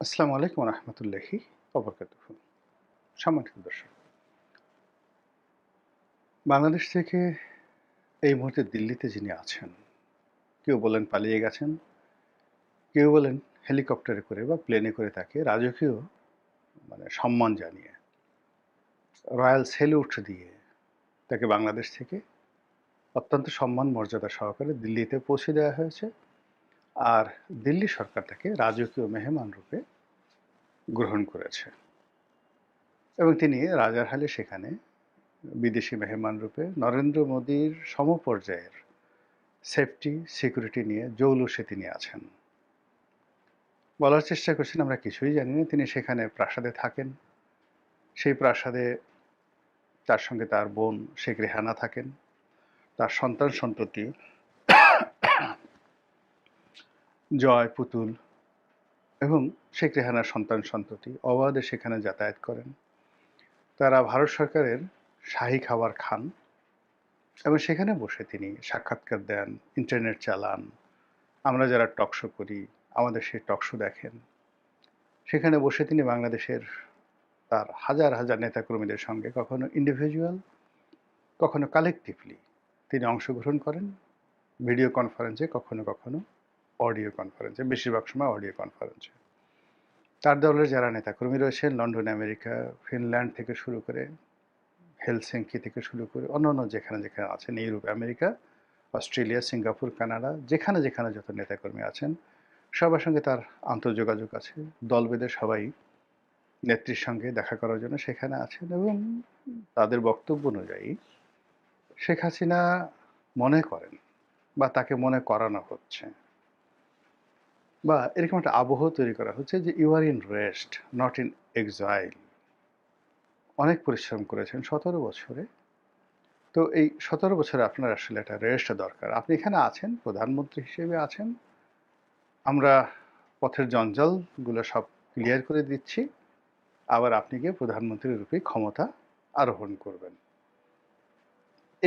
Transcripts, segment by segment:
আসসালামু আলাইকুম রহমতুল্লাহি ওবরকাতুহু। সম্মানিত দর্শক, বাংলাদেশ থেকে এই মুহূর্তে দিল্লিতে যিনি আছেন, কেউ বলেন পালিয়ে গেছেন, কেউ বলেন হেলিকপ্টারে করে বা প্লেনে করে তাকে রাজকীয় সম্মান জানিয়ে রয়্যাল স্যালুট দিয়ে তাকে বাংলাদেশ থেকে অত্যন্ত সম্মান মর্যাদা সহকারে দিল্লিতে পৌঁছে দেওয়া হয়েছে। আর দিল্লি সরকার তাকে রাজকীয় মেহমান রূপে গ্রহণ করেছে এবং তিনি রাজার হালে সেখানে বিদেশি মেহমান রূপে নরেন্দ্র মোদীর সমপর্যায়ের সেফটি সিকিউরিটি নিয়ে জৌলুসে তিনি আছেন। বলার চেষ্টা করছেন আমরা কিছুই জানি না। তিনি সেখানে প্রাসাদে থাকেন। সেই প্রাসাদে তার সঙ্গে তার বোন শেখ রেহানা থাকেন। তার সন্তান সন্ততি জয়, পুতুল এবং শেখ রেহানার সন্তান সন্ততি অবাধে সেখানে যাতায়াত করেন। তারা ভারত সরকারের শাহী খাবার খান এবং সেখানে বসে তিনি সাক্ষাৎকার দেন, ইন্টারনেট চালান। আমরা যারা টকশো করি, আমাদের সেই টকশো দেখেন। সেখানে বসে তিনি বাংলাদেশের তার হাজার হাজার নেতাকর্মীদের সঙ্গে কখনো ইন্ডিভিজুয়াল, কখনো কালেকটিভলি তিনি অংশগ্রহণ করেন ভিডিও কনফারেন্সে, কখনো কখনো অডিও কনফারেন্সে, বেশিরভাগ সময় অডিও কনফারেন্সে। তার দলের যারা নেতাকর্মী রয়েছেন লন্ডন, আমেরিকা, ফিনল্যান্ড থেকে শুরু করে হেলসিঙ্কি থেকে শুরু করে অন্যান্য যেখানে যেখানে আছেন, Europe, America, Australia, Singapore, Canada, যেখানে যেখানে যত নেতাকর্মী আছেন সবার সঙ্গে তার আন্তর্যোগাযোগ আছে। দল বেঁধে সবাই নেত্রীর সঙ্গে দেখা করার জন্য সেখানে আছেন এবং তাদের বক্তব্য অনুযায়ী শেখ হাসিনা মনে করেন বা তাকে মনে করানো হচ্ছে বা এরকম একটা আবহ তৈরি করা হচ্ছে যে you are in rest, not in exile. অনেক পরিশ্রম করেছেন 17 বছরে। তো এই 17 বছরে আপনার আসলে একটা রেস্ট দরকার। আপনি এখানে আছেন, প্রধানমন্ত্রী হিসেবে আছেন। আমরা পথের জঞ্জালগুলো সব ক্লিয়ার করে দিচ্ছি। আবার আপনি গিয়ে প্রধানমন্ত্রী রূপে ক্ষমতা আরোহণ করবেন।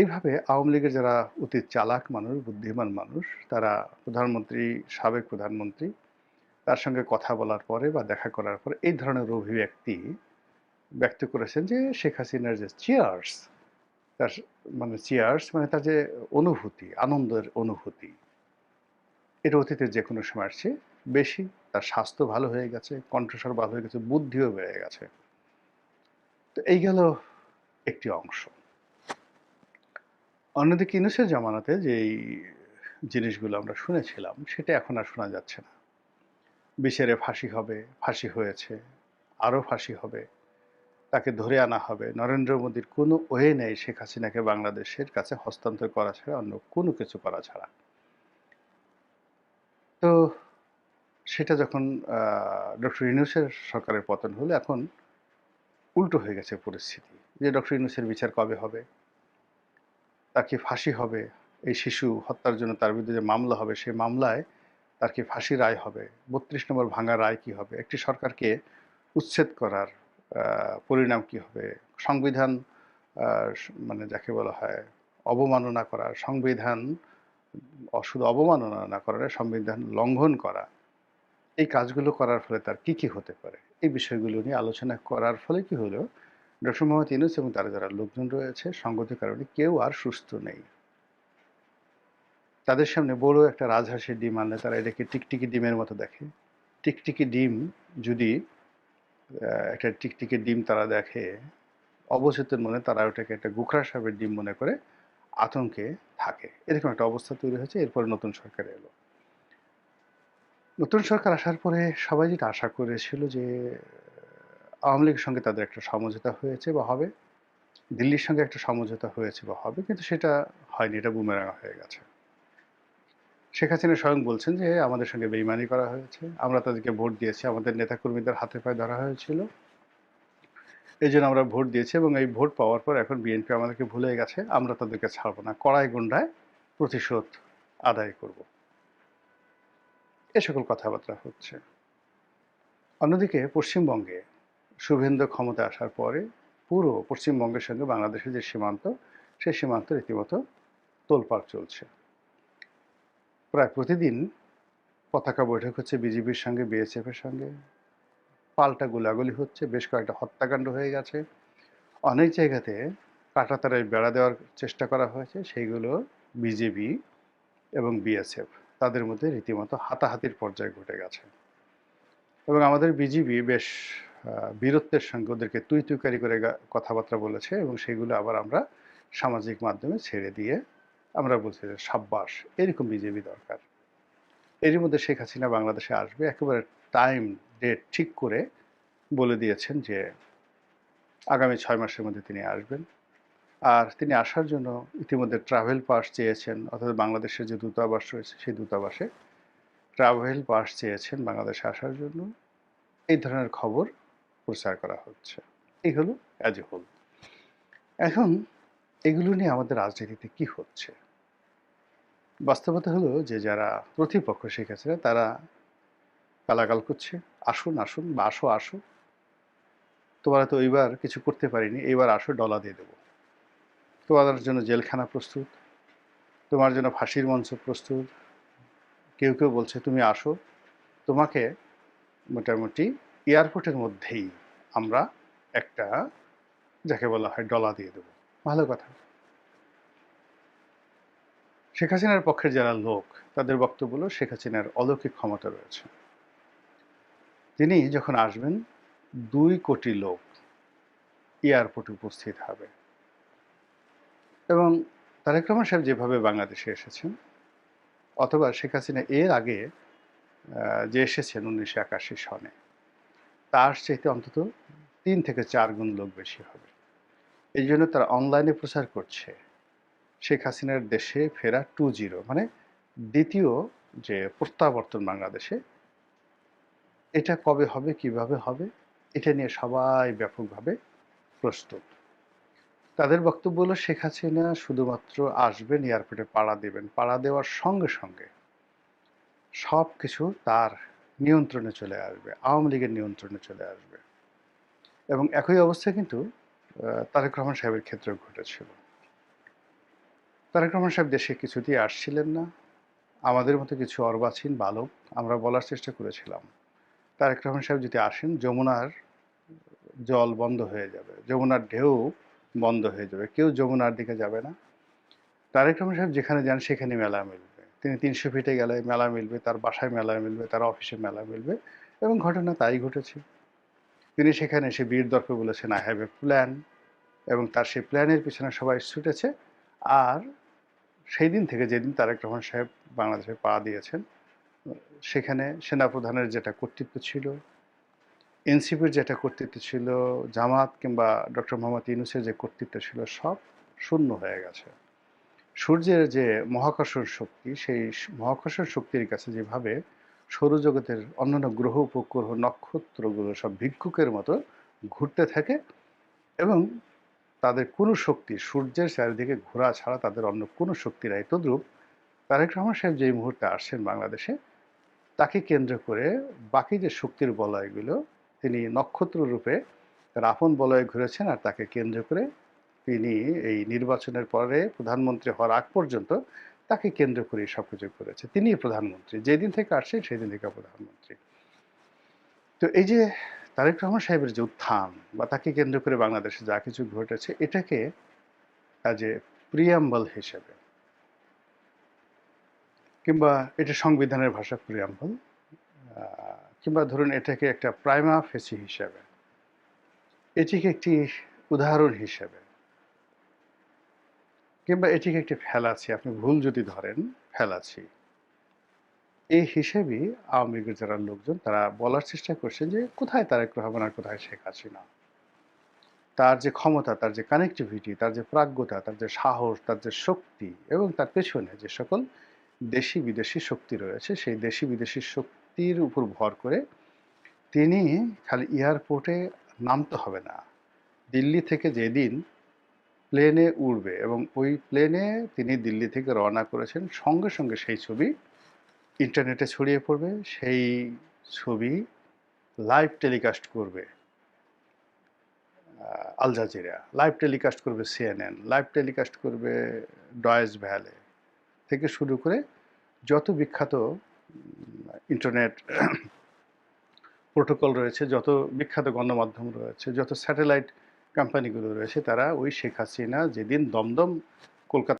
এইভাবে আওয়ামী লীগের যারা অতি চালাক মানুষ, বুদ্ধিমান মানুষ, তারা প্রধানমন্ত্রী, সাবেক প্রধানমন্ত্রী তার সঙ্গে কথা বলার পরে বা দেখা করার পরে এই ধরনের অভিব্যক্তি ব্যক্ত করেছেন যে শেখ হাসিনার যে চিয়ার্স, তার চিয়ার্স মানে তার যে অনুভূতি, আনন্দের অনুভূতি, এটা অতীতের যে কোনো সময় আসছে বেশি। তার স্বাস্থ্য ভালো হয়ে গেছে, কণ্ঠস্বর ভালো হয়ে গেছে, বুদ্ধিও বেড়ে গেছে। তো এই গেল একটি অংশ। অন্যদিকে ইউনূসের জামানাতে যেই জিনিসগুলো আমরা শুনেছিলাম সেটা এখন আর শোনা যাচ্ছে না। বিচারে ফাঁসি হবে, ফাঁসি হয়েছে, আরও ফাঁসি হবে, তাকে ধরে আনা হবে। নরেন্দ্র মোদীর কোনো ওয়ে নেই শেখ হাসিনাকে বাংলাদেশের কাছে হস্তান্তর করা ছাড়া, অন্য কোনো কিছু করা ছাড়া। তো সেটা যখন ডক্টর ইউনূসের সরকারের পতন হলো, এখন উল্টো হয়ে গেছে পরিস্থিতি যে ডক্টর ইউনূসের বিচার কবে হবে, তার কি ফাঁসি হবে, এই শিশু হত্যার জন্য তার বিরুদ্ধে যে মামলা হবে সেই মামলায় তার কি ফাঁসি রায় হবে, ৩২ নম্বর ভাঙা রায় কি হবে, একটি সরকারকে উচ্ছেদ করার পরিণাম কি হবে, সংবিধান যাকে বলা হয় অবমাননা করা, সংবিধান শুধু অবমাননা না করা, সংবিধান লঙ্ঘন করা, এই কাজগুলো করার ফলে তার কি কি হতে পারে, এই বিষয়গুলো নিয়ে আলোচনা করার ফলে কি হলো, ডক্টর মোহাম্মদ ইউনূস এবং তারা যারা লোকজন রয়েছে সঙ্গত কারণে কেউ আর সুস্থ নেই। তাদের সামনে বড় একটা রাজহাঁসের ডিম আনলে তারা এটাকে টিকটিকি ডিমের মতো দেখে। টিকটিকি ডিম যদি একটা টিকটিকি ডিম তারা দেখে, অবচেতন মনে তারা ওটাকে একটা গোখরা সাপের ডিম মনে করে আতঙ্কে থাকে। এরকম একটা অবস্থা তৈরি হয়েছে। এরপরে নতুন সরকার এলো। নতুন সরকার আসার পরে সবাই যেটা আশা করেছিল যে আওয়ামী লীগের সঙ্গে তাদের একটা সমঝোতা হয়েছে বা হবে, দিল্লির সঙ্গে একটা সমঝোতা হয়েছে বা হবে, কিন্তু সেটা হয়নি। এটা বুমেরাং হয়ে গেছে। শেখ হাসিনা স্বয়ং বলছেন যে আমাদের সঙ্গে বেইমানি করা হয়েছে, আমরা তাদেরকে ভোট দিয়েছি, আমাদের নেতাকর্মীদের হাতে পায়ে ধরা হয়েছিল, এই জন্য আমরা ভোট দিয়েছি এবং এই ভোট পাওয়ার পর এখন বিএনপি আমাদেরকে ভুলে গেছে, আমরা তাদেরকে ছাড়বো না, কড়াই গুন্ডায় প্রতিশোধ আদায় করব, এ সকল কথাবার্তা হচ্ছে। অন্যদিকে পশ্চিমবঙ্গে শুভেন্দু ক্ষমতা আসার পরে পুরো পশ্চিমবঙ্গের সঙ্গে বাংলাদেশের যে সীমান্ত, সেই সীমান্ত রীতিমতো তোলপাড় চলছে। প্রায় প্রতিদিন পতাকা বৈঠক হচ্ছে বিজিবির সঙ্গে, বিএসএফের সঙ্গে, পাল্টা গোলাগুলি হচ্ছে, বেশ কয়েকটা হত্যাকাণ্ড হয়ে গেছে। অনেক জায়গাতে কাঁটাতারের বেড়া দেওয়ার চেষ্টা করা হয়েছে, সেইগুলো বিজেপি এবং বিএসএফ তাদের মধ্যে রীতিমতো হাতাহাতির পর্যায়ে ঘটে গেছে। এবং আমাদের বিজিবি বেশ বীরত্বের সঙ্গে ওদেরকে তুই তুইকারি করে কথাবার্তা বলেছে, এবং সেগুলো আবার আমরা সামাজিক মাধ্যমে ছেড়ে দিয়ে আমরা বলছি যে সাব্বাস, এরকম বিজেপি দরকার। এরই মধ্যে শেখ হাসিনা বাংলাদেশে আসবে, একেবারে টাইম ডেট ঠিক করে বলে দিয়েছেন যে আগামী 6 মাসের মধ্যে তিনি আসবেন। আর তিনি আসার জন্য ইতিমধ্যে ট্রাভেল পাস চেয়েছেন, অর্থাৎ বাংলাদেশের যে দূতাবাস রয়েছে সেই দূতাবাসে ট্রাভেল পাস চেয়েছেন বাংলাদেশে আসার জন্য। এই ধরনের খবর প্রচার করা হচ্ছে। এই হলো অ্যাজ এ হোল। এখন এগুলো নিয়ে আমাদের রাজনীতিতে কি হচ্ছে? বাস্তবতা হলো যে যারা প্রতিপক্ষ শেখ হাসিনা তারা গালাগাল করছে, আসুন আসুন বা আসো আসো, তোমরা তো এইবার কিছু করতে পারিনি, এইবার আসো, ডলা দিয়ে দেবো, তোমাদের জন্য জেলখানা প্রস্তুত, তোমার জন্য ফাঁসির মঞ্চ প্রস্তুত। কেউ কেউ বলছে তুমি আসো, তোমাকে মোটামুটি এয়ারপোর্টের মধ্যেই আমরা একটা, যাকে বলা হয়, ডলা দিয়ে দেবো। ভালো কথা। শেখ হাসিনার পক্ষের যারা লোক তাদের বক্তব্য হলো শেখ হাসিনার অলৌকিক ক্ষমতা রয়েছে। তিনি যখন আসবেন 2 কোটি লোক এয়ারপোর্টে উপস্থিত হবে। এবং তারেক রহমান সাহেব যেভাবে বাংলাদেশে এসেছেন, অথবা শেখ হাসিনা এর আগে যে এসেছেন 1981 সনে, তার চাইতে অন্তত 3 থেকে 4 গুণ লোক বেশি হবে। এই জন্য তারা অনলাইনে প্রচার করছে শেখ হাসিনার দেশে ফেরা 2.0, মানে দ্বিতীয় যে প্রত্যাবর্তন বাংলাদেশে, এটা কবে হবে, কিভাবে হবে, এটা নিয়ে সবাই ব্যাপকভাবে প্রস্তুত। তাদের বক্তব্য হলো শেখ হাসিনা শুধুমাত্র আসবেন, এয়ারপোর্টে পাড়া দেবেন, পাড়া দেওয়ার সঙ্গে সঙ্গে সব কিছু তার নিয়ন্ত্রণে চলে আসবে, আওয়ামী লীগের নিয়ন্ত্রণে চলে আসবে। এবং একই অবস্থা কিন্তু তারেক রহমান সাহেবের ক্ষেত্রেও ঘটেছিল। তারেক রহমান সাহেব দেশে কিছুতেই আসছিলেন না। আমাদের মতো কিছু অর্বাচীন বালক আমরা বলার চেষ্টা করেছিলাম, তারেক রহমান সাহেব যদি আসেন, যমুনার জল বন্ধ হয়ে যাবে, যমুনার ঢেউ বন্ধ হয়ে যাবে, কেউ যমুনার দিকে যাবে না। তারেক রহমান সাহেব যেখানে যান সেখানে মেলা মিলবে, তিনি 300 ফিটে গেলে মেলা মিলবে, তার বাসায় মেলা মিলবে, তার অফিসে মেলা মিলবে। এবং ঘটনা তাই ঘটেছে। তিনি সেখানে এসে বীর দর্পে বলেছেন আই হ্যাভ এ প্ল্যান, এবং তার সেই প্ল্যানের পিছনে সবাই ছুটেছে। আর সেই দিন থেকে, যেদিন তারেক রহমান সাহেব বাংলাদেশে পা দিয়েছেন, সেখানে সেনাপ্রধানের যেটা কর্তৃত্ব ছিল, এনসিপির যেটা কর্তৃত্ব ছিল, জামাত কিংবা ডক্টর মোহাম্মদ ইউনূসের যে কর্তৃত্ব ছিল, সব শূন্য হয়ে গেছে। সূর্যের যে মহাকর্ষণ শক্তি, সেই মহাকর্ষণ শক্তির কাছে যেভাবে সৌরজগতের অন্যান্য গ্রহ উপগ্রহ নক্ষত্রগুলো সব ভিক্ষুকের মতো ঘুরতে থাকে, এবং তাদের কোনো শক্তি, সূর্যের চারিদিকে ঘোরা ছাড়া তাদের অন্য কোনো শক্তি নাই, তদ্রূপ তারেক রহমান সাহেব যেই মুহূর্তে আসছেন বাংলাদেশে, তাকে কেন্দ্র করে বাকি যে শক্তির বলয়গুলো, তিনি নক্ষত্র রূপে তার আপন বলয়ে ঘুরেছেন। আর তাকে কেন্দ্র করে তিনি এই নির্বাচনের পরে প্রধানমন্ত্রী হওয়ার আগ পর্যন্ত তাকে কেন্দ্র করে সব কিছু করেছে। তিনিই প্রধানমন্ত্রী, যেদিন থেকে আসছেন সেদিন থেকে প্রধানমন্ত্রী। তো এই যে তারেক রহমান সাহেবের যে উত্থান, বা তাকে কেন্দ্র করে বাংলাদেশে যা কিছু ঘটেছে, এটাকে অ্যাজ এ প্রিয়াম্বল হিসেবে, কিংবা এটা সংবিধানের ভাষা প্রিয়াম্বল, কিংবা ধরুন এটাকে একটা প্রাইমা ফেসি হিসাবে, এটিকে একটি উদাহরণ হিসেবে, কিংবা এটিকে একটি ফেলাছি, আপনি ভুল যদি ধরেন, ফেলাছি, এই হিসেবেই আওয়ামী লীগের যারা লোকজন তারা বলার চেষ্টা করছেন যে কোথায় তারেক রহমান আর কোথায় শেখ হাসিনা। তার যে ক্ষমতা, তার যে কানেক্টিভিটি, তার যে প্রাজ্ঞতা, তার যে সাহস, তার যে শক্তি, এবং তার পেছনে যে সকল দেশি বিদেশি শক্তি রয়েছে, সেই দেশি বিদেশি শক্তির উপর ভর করে তিনি খালি এয়ারপোর্টে নামতে হবে না, দিল্লি থেকে যেদিন প্লেনে উঠবে এবং ওই প্লেনে তিনি দিল্লি থেকে রওনা করেছেন, সঙ্গে সঙ্গে সেই ছবি ইন্টারনেটে ছড়িয়ে পড়বে। সেই ছবি লাইভ টেলিকাস্ট করবে আল জাজিরা, লাইভ টেলিকাস্ট করবে সিএনএন, লাইভ টেলিকাস্ট করবে ডয়েচ ভ্যালে, থেকে শুরু করে যত বিখ্যাত ইন্টারনেট প্রোটোকল রয়েছে, যত বিখ্যাত গণমাধ্যম রয়েছে, যত স্যাটেলাইট কোম্পানিগুলো রয়েছে, তারা ওই শেখ হাসিনা যেদিন দমদম কলকাতা